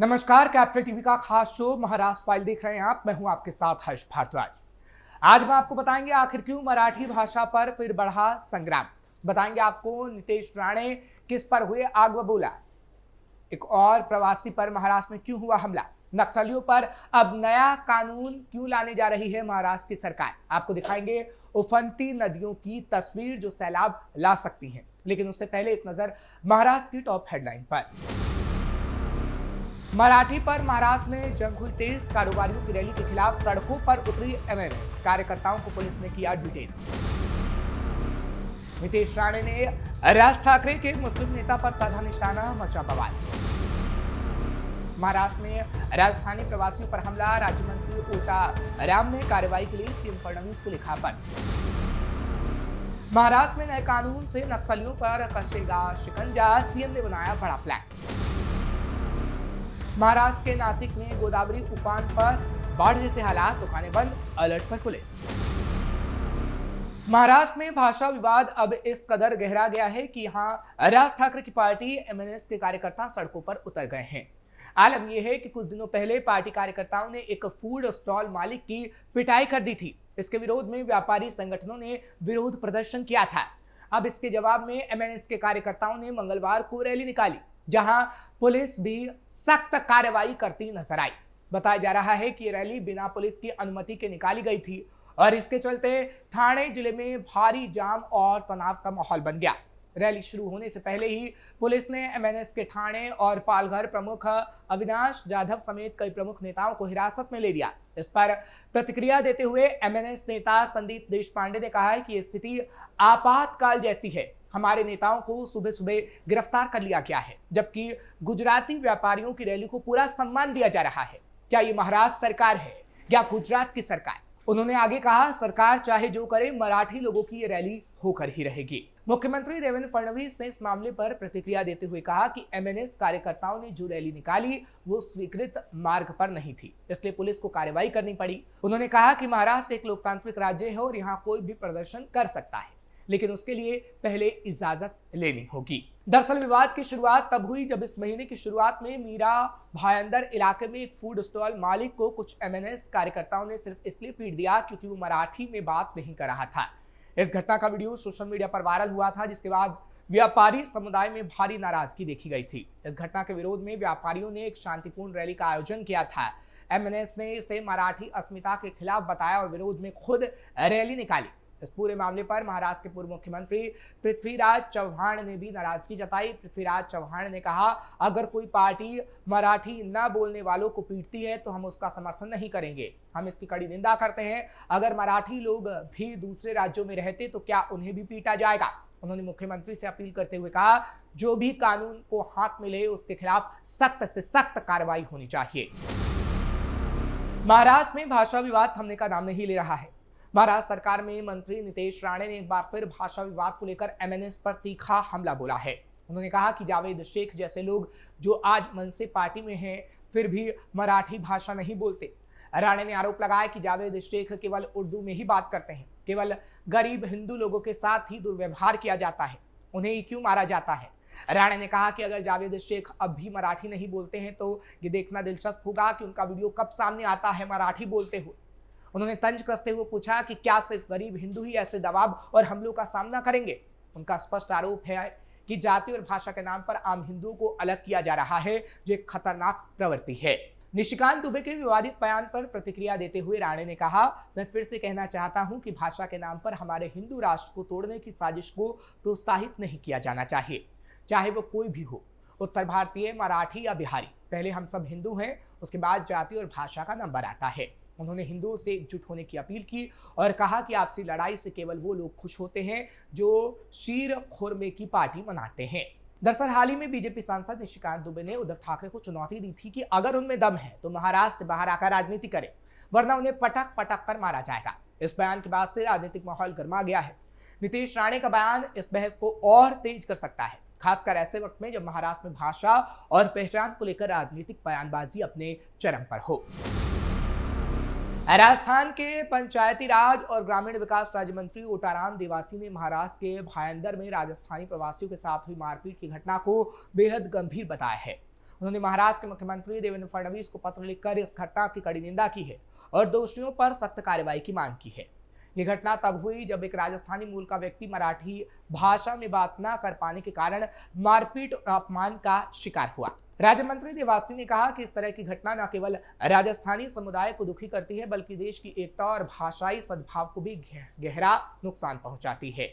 नमस्कार, capital TV का खास शो महाराष्ट्र फाइल देख रहे हैं आप। मैं हूं आपके साथ हर्ष भारद्वाज। आज हम आपको बताएंगे आखिर क्यों मराठी भाषा पर फिर बढ़ा संग्राम। बताएंगे आपको नितेश राणे किस पर हुए आग बबूला, एक और प्रवासी पर महाराष्ट्र में क्यों हुआ हमला, नक्सलियों पर अब नया कानून क्यों लाने जा रही है महाराष्ट्र की सरकार। आपको दिखाएंगे उफनती नदियों की तस्वीर जो सैलाब ला सकती हैं। लेकिन उससे पहले एक नजर महाराष्ट्र की टॉप हेडलाइन पर। मराठी पर महाराष्ट्र में जंग हुई तेज, कारोबारियों की रैली के खिलाफ सड़कों पर उतरी एमएनएस, कार्यकर्ताओं को पुलिस ने किया डिटेन। नीतीश राणे ने राज ठाकरे के मुस्लिम नेता पर साधा निशाना, मचा बवाल। महाराष्ट्र में राजस्थानी प्रवासियों पर हमला, राज्य मंत्री ओटा राम ने कार्रवाई के लिए सीएम फडणवीस को लिखा पत्र। महाराष्ट्र में नए कानून से नक्सलियों पर कसेगा शिकंजा, सीएम ने बनाया बड़ा प्लान। महाराष्ट्र के नासिक में गोदावरी उफान पर बाढ़ जैसे हालात, दुकानें बंद, अलर्ट पर पुलिस। महाराष्ट्र में भाषा विवाद अब इस कदर गहरा गया है कि यहां राज ठाकरे की पार्टी एमएनएस के कार्यकर्ता सड़कों पर उतर गए हैं। आलम यह है कि कुछ दिनों पहले पार्टी कार्यकर्ताओं ने एक फूड स्टॉल मालिक की पिटाई कर दी थी। इसके विरोध में व्यापारी संगठनों ने विरोध प्रदर्शन किया था। अब इसके जवाब में एमएनएस के कार्यकर्ताओं ने मंगलवार को रैली निकाली, जहां पुलिस भी सख्त कार्रवाई करती नजर आई। बताया जा रहा है कि रैली बिना पुलिस की अनुमति के निकाली गई थी और इसके चलते ठाणे जिले में भारी जाम और तनाव का माहौल बन गया। रैली शुरू होने से पहले ही पुलिस ने एमएनएस के ठाणे और पालघर प्रमुख अविनाश जाधव समेत कई प्रमुख नेताओं को हिरासत में ले लिया। इस पर प्रतिक्रिया देते हुए एमएनएस नेता संदीप देशपांडे ने कहा है कि स्थिति आपातकाल जैसी है। हमारे नेताओं को सुबह सुबह गिरफ्तार कर लिया गया है, जबकि गुजराती व्यापारियों की रैली को पूरा सम्मान दिया जा रहा है। क्या ये महाराष्ट्र सरकार है या गुजरात की सरकार? उन्होंने आगे कहा, सरकार चाहे जो करे, मराठी लोगों की ये रैली होकर ही रहेगी। मुख्यमंत्री देवेंद्र फडणवीस ने इस मामले पर प्रतिक्रिया देते हुए कहा कि एमएनएस कार्यकर्ताओं ने जो रैली निकाली वो स्वीकृत मार्ग पर नहीं थी, इसलिए पुलिस को कार्रवाई करनी पड़ी। उन्होंने कहा कि महाराष्ट्र एक लोकतांत्रिक राज्य है और यहाँ कोई भी प्रदर्शन कर सकता है, लेकिन उसके लिए पहले इजाजत लेनी होगी। दरअसल विवाद की शुरुआत तब हुई जब इस महीने की शुरुआत में मीरा भायंदर इलाके में एक फूड स्टॉल मालिक को कुछ एमएनएस कार्यकर्ताओं ने सिर्फ इसलिए पीट दिया क्योंकि वो मराठी में बात नहीं कर रहा था। इस घटना का वीडियो सोशल मीडिया पर वायरल हुआ था, जिसके बाद व्यापारी समुदाय में भारी नाराजगी देखी गई थी। इस घटना के विरोध में व्यापारियों ने एक शांतिपूर्ण रैली का आयोजन किया था। एमएनएस ने इसे मराठी अस्मिता के खिलाफ बताया और विरोध में खुद रैली निकाली। इस पूरे मामले पर महाराष्ट्र के पूर्व मुख्यमंत्री पृथ्वीराज चव्हाण ने भी नाराजगी जताई। पृथ्वीराज चव्हाण ने कहा, अगर कोई पार्टी मराठी न बोलने वालों को पीटती है तो हम उसका समर्थन नहीं करेंगे। हम इसकी कड़ी निंदा करते हैं। अगर मराठी लोग भी दूसरे राज्यों में रहते तो क्या उन्हें भी पीटा जाएगा? उन्होंने मुख्यमंत्री से अपील करते हुए कहा, जो भी कानून को हाथ में ले उसके खिलाफ सख्त से सख्त कार्रवाई होनी चाहिए। महाराष्ट्र में भाषा विवाद थमने का नाम नहीं ले रहा है। महाराष्ट्र सरकार में मंत्री नितेश राणे ने एक बार फिर भाषा विवाद को लेकर एमएनएस पर तीखा हमला बोला है। उन्होंने कहा कि जावेद शेख जैसे लोग जो आज मनसे पार्टी में हैं फिर भी मराठी भाषा नहीं बोलते। राणे ने आरोप लगाया कि जावेद शेख केवल उर्दू में ही बात करते हैं, केवल गरीब हिंदू लोगों के साथ ही दुर्व्यवहार किया जाता है, उन्हें क्यों मारा जाता है। राणे ने कहा कि अगर जावेद शेख अब भी मराठी नहीं बोलते हैं तो ये देखना दिलचस्प होगा कि उनका वीडियो कब सामने आता है मराठी बोलते हुए। उन्होंने तंज कसते हुए पूछा कि क्या सिर्फ गरीब हिंदू ही ऐसे दबाव और हमलों का सामना करेंगे। उनका स्पष्ट आरोप है कि जाति और भाषा के नाम पर आम हिंदुओं को अलग किया जा रहा है, जो एक खतरनाक प्रवृत्ति है। निशिकांत दुबे के विवादित बयान पर प्रतिक्रिया देते हुए राणे ने कहा, मैं फिर से कहना चाहता हूं कि भाषा के नाम पर हमारे हिंदू राष्ट्र को तोड़ने की साजिश को प्रोत्साहित नहीं किया जाना चाहिए, चाहे वो कोई भी हो, उत्तर भारतीय, मराठी या बिहारी। पहले हम सब हिंदू हैं, उसके बाद जाति और भाषा का नंबर आता है। उन्होंने हिंदुओं से एकजुट होने की अपील की और कहा कि आपसी लड़ाई से केवल वो लोग खुश होते हैं जो शीर खुरमे की पार्टी मनाते हैं। दरअसल हाल ही में बीजेपी सांसद निशिकांत दुबे ने उद्धव ठाकरे को चुनौती दी थी कि अगर उनमें दम है तो महाराष्ट्र से बाहर आकर राजनीति करें, वरना उन्हें पटक पटक कर मारा जाएगा। इस बयान के बाद से राजनीतिक माहौल गर्मा गया है। नीतीश राणे का बयान इस बहस को और तेज कर सकता है, खासकर ऐसे वक्त में जब महाराष्ट्र में भाषा और पहचान को लेकर राजनीतिक बयानबाजी अपने चरम पर हो। राजस्थान के पंचायती राज और ग्रामीण विकास राज्य मंत्री ओटाराम देवासी ने महाराष्ट्र के भायंदर में राजस्थानी प्रवासियों के साथ हुई मारपीट की घटना को बेहद गंभीर बताया है। उन्होंने महाराष्ट्र के मुख्यमंत्री देवेंद्र फडणवीस को पत्र लिखकर इस घटना की कड़ी निंदा की है और दोषियों पर सख्त कार्रवाई की मांग की है। ये घटना तब हुई जब एक राजस्थानी मूल का व्यक्ति मराठी भाषा में बात न कर पाने के कारण मारपीट और अपमान का शिकार हुआ। राज्य मंत्री देवासी ने कहा कि इस तरह की घटना न केवल राजस्थानी समुदाय को दुखी करती है बल्कि देश की एकता और भाषाई सद्भाव को भी गहरा नुकसान पहुंचाती है।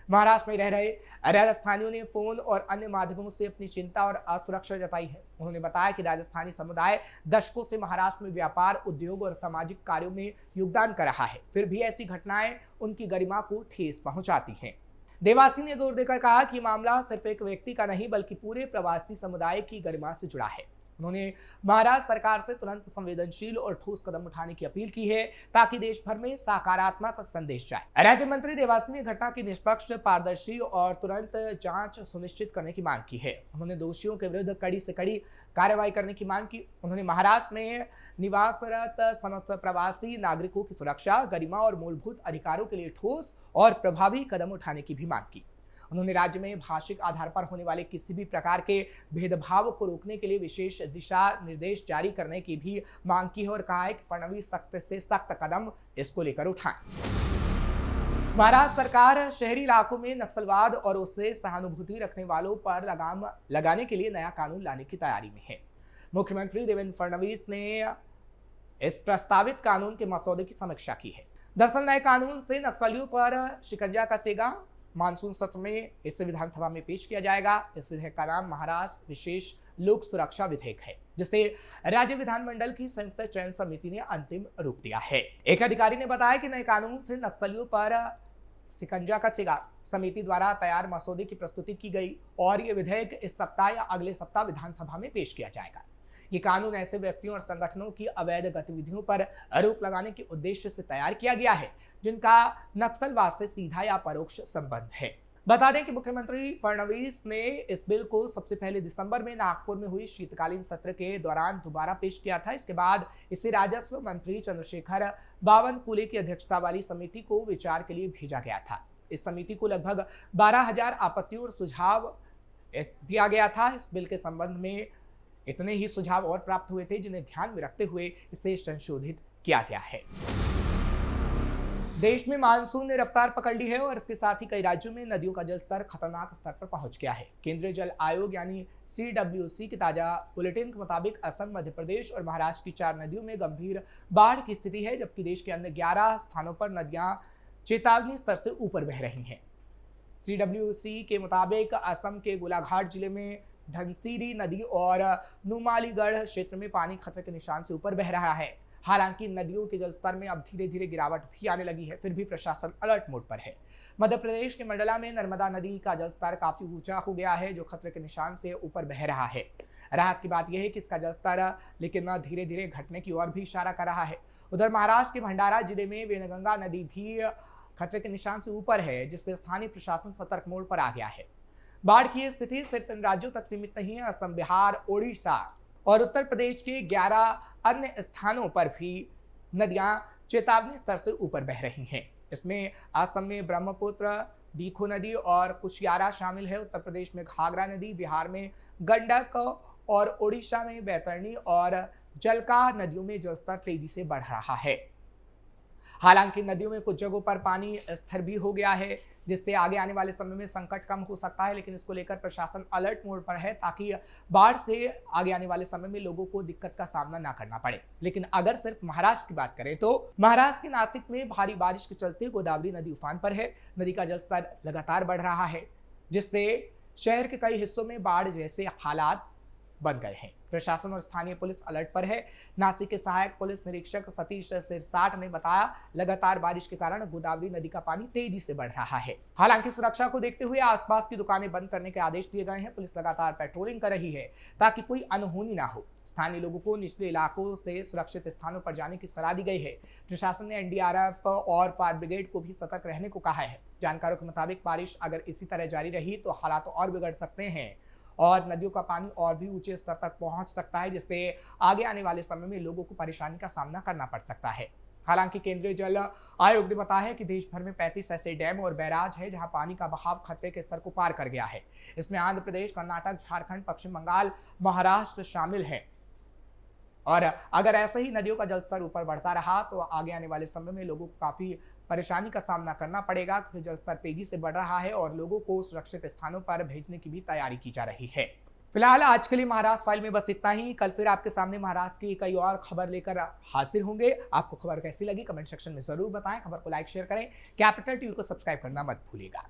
महाराष्ट्र में रह रहे राजस्थानियों ने फोन और अन्य माध्यमों से अपनी चिंता और असुरक्षा जताई है। उन्होंने बताया कि राजस्थानी समुदाय दशकों से महाराष्ट्र में व्यापार, उद्योग और सामाजिक कार्यों में योगदान कर रहा है, फिर भी ऐसी घटनाएं उनकी गरिमा को ठेस पहुंचाती हैं। देवासी ने जोर देकर कहा कि मामला सिर्फ एक व्यक्ति का नहीं बल्कि पूरे प्रवासी समुदाय की गरिमा से जुड़ा है। उन्होंने महाराष्ट्र सरकार से तुरंत संवेदनशील और ठोस कदम उठाने की अपील की है ताकि देश भर में सकारात्मक संदेश जाए। राज्य मंत्री देवासी ने घटना की निष्पक्ष, पारदर्शी और तुरंत जांच सुनिश्चित करने की मांग की है। उन्होंने दोषियों के विरुद्ध कड़ी से कड़ी कार्रवाई करने की मांग की। उन्होंने महाराष्ट्र में निवासरत समस्त प्रवासी नागरिकों की सुरक्षा, गरिमा और मूलभूत अधिकारों के लिए ठोस और प्रभावी कदम उठाने की भी मांग की। उन्होंने राज्य में भाषिक आधार पर होने वाले किसी भी प्रकार के भेदभाव को रोकने के लिए विशेष दिशा निर्देश जारी करने की भी मांग की है और कहा है कि फडणवीस सख्त से सख्त कदम इसको लेकर उठाएं। महाराष्ट्र सरकार शहरी इलाकों में नक्सलवाद और उससे सहानुभूति रखने वालों पर लगाम लगाने के लिए नया कानून लाने की तैयारी में है। मुख्यमंत्री देवेंद्र फडणवीस ने इस प्रस्तावित कानून के मसौदे की समीक्षा की है। दरअसल नए कानून से नक्सलियों पर शिकंजा कसेगा। मानसून सत्र में इसे विधानसभा में पेश किया जाएगा। इस विधेयक का नाम महाराष्ट्र विशेष लोक सुरक्षा विधेयक है, जिसे राज्य विधानमंडल की संयुक्त चयन समिति ने अंतिम रूप दिया है। एक अधिकारी ने बताया कि नए कानून से नक्सलियों पर शिकंजा कसेगा। समिति द्वारा तैयार मसौदे की प्रस्तुति की गई और ये विधेयक इस सप्ताह या अगले सप्ताह विधानसभा में पेश किया जाएगा। ये कानून ऐसे व्यक्तियों और संगठनों की अवैध गतिविधियों पर रोक लगाने के उद्देश्य से तैयार किया गया है जिनका नक्सलवाद से सीधा या परोक्ष संबंध है। बता दें कि मुख्यमंत्री फडणवीस ने इस बिल को सबसे पहले दिसंबर में नागपुर में हुई शीतकालीन सत्र के दौरान दोबारा पेश किया था। इसके बाद इसे राजस्व मंत्री चंद्रशेखर बावनकुले की अध्यक्षता वाली समिति को विचार के लिए भेजा गया था। इस समिति को लगभग 12,000 आपत्तियों और सुझाव दिया गया था। इस बिल के संबंध में इतने ही सुझाव और प्राप्त हुए थे जिन्हें ध्यान में रखते हुए इसे संशोधित किया गया है। देश में मानसून ने रफ्तार पकड़ ली है और इसके साथ ही कई राज्यों में नदियों का जलस्तर खतरनाक स्तर पर पहुंच गया है। केंद्रीय जल आयोग यानी CWC की ताजा बुलेटिन के मुताबिक असम, मध्य प्रदेश और महाराष्ट्र की 4 नदियों में गंभीर बाढ़ की स्थिति है, जबकि देश के अन्य 11 स्थानों पर नदियां चेतावनी स्तर से ऊपर बह रही हैं। CWC के मुताबिक असम के गोलाघाट जिले में धनसिरी नदी और नुमालीगढ़ क्षेत्र में पानी खतरे के निशान से ऊपर बह रहा है। हालांकि नदियों के जलस्तर में अब धीरे धीरे गिरावट भी आने लगी है, फिर भी प्रशासन अलर्ट मोड पर है। मध्य प्रदेश के मंडला में नर्मदा नदी का जलस्तर काफी ऊंचा हो गया है, जो खतरे के निशान से ऊपर बह रहा है। राहत की बात यह है कि इसका जलस्तर लेकिन धीरे धीरे घटने की ओर भी इशारा कर रहा है। उधर महाराष्ट्र के भंडारा जिले में वेनगंगा नदी भी खतरे के निशान से ऊपर है, जिससे स्थानीय प्रशासन सतर्क मोड पर आ गया है। बाढ़ की स्थिति सिर्फ इन राज्यों तक सीमित नहीं है। असम, बिहार, ओडिशा और उत्तर प्रदेश के 11 अन्य स्थानों पर भी नदियां चेतावनी स्तर से ऊपर बह रही हैं। इसमें असम में ब्रह्मपुत्र, बीखो नदी और कुशियारा शामिल है। उत्तर प्रदेश में घाघरा नदी, बिहार में गंडक और ओडिशा में बैतरणी और जलका नदियों में जलस्तर तेजी से बढ़ रहा है। हालांकि नदियों में कुछ जगहों पर पानी स्थिर भी हो गया है, जिससे आगे आने वाले समय में संकट कम हो सकता है, लेकिन इसको लेकर प्रशासन अलर्ट मोड पर है ताकि बाढ़ से आगे आने वाले समय में लोगों को दिक्कत का सामना ना करना पड़े। लेकिन अगर सिर्फ महाराष्ट्र की बात करें तो महाराष्ट्र के नासिक में भारी बारिश के चलते गोदावरी नदी उफान पर है। नदी का जलस्तर लगातार बढ़ रहा है, जिससे शहर के कई हिस्सों में बाढ़ जैसे हालात बन गए हैं। प्रशासन और स्थानीय पुलिस अलर्ट पर है। नासिक के सहायक पुलिस निरीक्षक सतीश सिरसाट ने बताया, लगातार बारिश के कारण गोदावरी नदी का पानी तेजी से बढ़ रहा है। हालांकि सुरक्षा को देखते हुए आसपास की दुकानें बंद करने के आदेश दिए गए हैं। पुलिस लगातार पेट्रोलिंग कर रही है ताकि कोई अनहोनी ना हो। स्थानीय लोगों को निचले इलाकों से सुरक्षित स्थानों पर जाने की सलाह दी गई है। प्रशासन ने NDRF और फायर ब्रिगेड को भी सतर्क रहने को कहा है। जानकारों के मुताबिक बारिश अगर इसी तरह जारी रही तो हालात और बिगड़ सकते हैं और नदियों का पानी और भी ऊंचे स्तर तक पहुंच सकता है, जिससे आगे आने वाले समय में लोगों को परेशानी का सामना करना पड़ सकता है। हालांकि केंद्रीय जल आयोग ने बताया है कि देश भर में 35 ऐसे डैम और बैराज है जहां पानी का बहाव खतरे के स्तर को पार कर गया है। इसमें आंध्र प्रदेश, कर्नाटक, झारखंड, पश्चिम बंगाल, महाराष्ट्र शामिल हैं। और अगर ऐसे ही नदियों का जलस्तर ऊपर बढ़ता रहा तो आगे आने वाले समय में लोगों को काफी परेशानी का सामना करना पड़ेगा, क्योंकि जलस्तर तेजी से बढ़ रहा है और लोगों को सुरक्षित स्थानों पर भेजने की भी तैयारी की जा रही है। फिलहाल आज के लिए महाराष्ट्र फाइल में बस इतना ही। कल फिर आपके सामने महाराष्ट्र की कई और खबर लेकर हाजिर होंगे। आपको खबर कैसी लगी कमेंट सेक्शन में जरूर बताएं। खबर को लाइक शेयर करें। कैपिटल टीवी को सब्सक्राइब करना मत भूलिएगा।